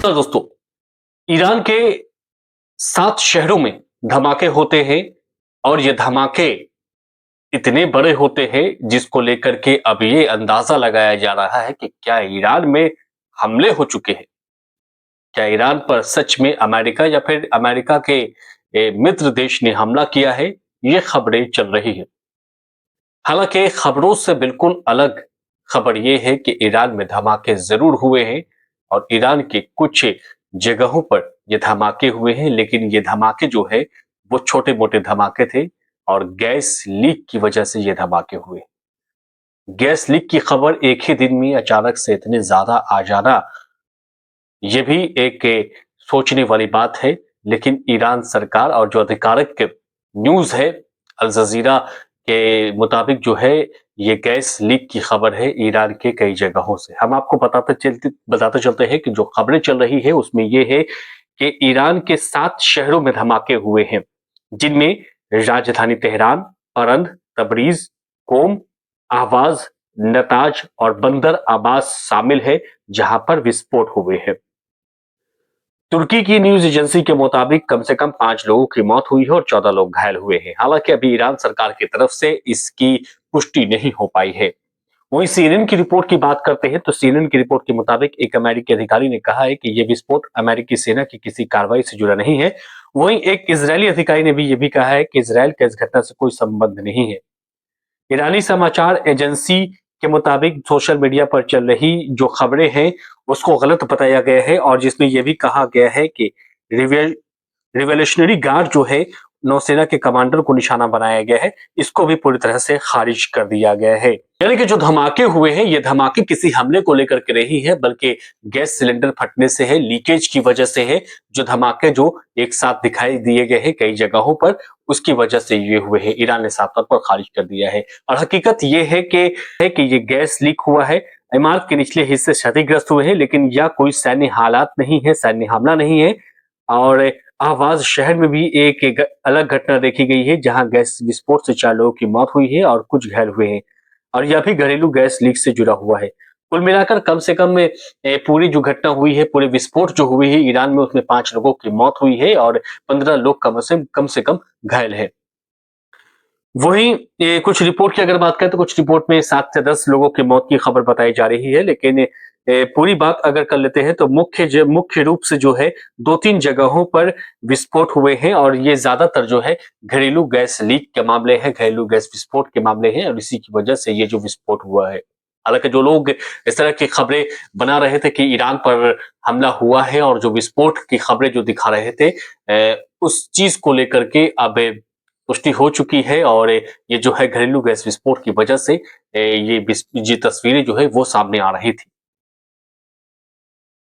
तो दोस्तों, ईरान के 7 शहरों में धमाके होते हैं और ये धमाके इतने बड़े होते हैं जिसको लेकर के अब ये अंदाजा लगाया जा रहा है कि क्या ईरान में हमले हो चुके हैं? क्या ईरान पर सच में अमेरिका या फिर अमेरिका के मित्र देश ने हमला किया है? ये खबरें चल रही है। हालांकि खबरों से बिल्कुल अलग खबर ये है कि ईरान में धमाके जरूर हुए हैं और ईरान के कुछ जगहों पर ये धमाके हुए हैं, लेकिन ये धमाके जो है वो छोटे मोटे धमाके थे और गैस लीक की वजह से ये धमाके हुए। गैस लीक की खबर एक ही दिन में अचानक से इतने ज्यादा आ जाना, ये भी एक सोचने वाली बात है। लेकिन ईरान सरकार और जो आधिकारिक न्यूज है अल जजीरा के मुताबिक जो है ये गैस लीक की खबर है ईरान के कई जगहों से। हम आपको बताते चलते हैं कि जो खबरें चल रही है उसमें ये है कि ईरान के 7 शहरों में धमाके हुए हैं, जिनमें राजधानी तेहरान, परंद, तबरीज, कोम, आवाज, नताज और बंदर अब्बास शामिल है, जहां पर विस्फोट हुए हैं। तुर्की की न्यूज एजेंसी के मुताबिक कम से कम 5 लोगों की मौत हुई है और 14 लोग घायल हुए हैं। हालांकि अभी ईरान सरकार की तरफ से इसकी पुष्टि नहीं हो पाई है। वहीं सीएनएन की रिपोर्ट की बात करते हैं तो सीएनएन की रिपोर्ट के मुताबिक एक अमेरिकी अधिकारी ने कहा है कि यह विस्फोट अमेरिकी सेना की किसी कार्रवाई से जुड़ा नहीं है। वहीं एक इजरायली अधिकारी ने भी यह भी कहा है कि इसराइल का इस घटना से कोई संबंध नहीं है। ईरानी समाचार एजेंसी के मुताबिक सोशल मीडिया पर चल रही जो खबरें हैं उसको गलत बताया गया है और जिसमें यह भी कहा गया है कि रिवोल्यूशनरी गार्ड जो है नौसेना के कमांडर को निशाना बनाया गया है, इसको भी पूरी तरह से खारिज कर दिया गया है। यानी कि जो धमाके हुए हैं ये धमाके किसी हमले को लेकर के नहीं है, बल्कि गैस सिलेंडर फटने से है, लीकेज की वजह से है। जो धमाके जो एक साथ दिखाई दिए गए हैं कई जगहों पर, उसकी वजह से ये हुए हैं। ईरान ने साफ तौर पर खारिज कर दिया है और हकीकत ये है कि ये गैस लीक हुआ है, इमारत के निचले हिस्से क्षतिग्रस्त हुए हैं, लेकिन यह कोई सैन्य हालात नहीं है, सैन्य हमला नहीं है। और आवाज शहर में भी एक अलग घटना देखी गई है जहां गैस विस्फोट से 4 लोगों की मौत हुई है और कुछ घायल हुए हैं और यह भी घरेलू गैस लीक से जुड़ा हुआ है। कुल मिलाकर कम से कम पूरी जो घटना हुई है, पूरे विस्फोट जो हुई है ईरान में, उसमें 5 लोगों की मौत हुई है और 15 लोग कम से कम घायल है। वहीं कुछ रिपोर्ट की अगर बात करें तो कुछ रिपोर्ट में 7 से 10 लोगों की मौत की खबर बताई जा रही है, लेकिन पूरी बात अगर कर लेते हैं तो मुख्य रूप से जो है 2-3 जगहों पर विस्फोट हुए हैं और ये ज्यादातर जो है घरेलू गैस लीक के मामले हैं, घरेलू गैस विस्फोट के मामले हैं और इसी की वजह से ये जो विस्फोट हुआ है। हालांकि जो लोग इस तरह की खबरें बना रहे थे कि ईरान पर हमला हुआ है और जो विस्फोट की खबरें जो दिखा रहे थे, उस चीज को लेकर के अब पुष्टि हो चुकी है और ये जो है घरेलू गैस विस्फोट की वजह से ये तस्वीरें जो है वो सामने आ रही थी।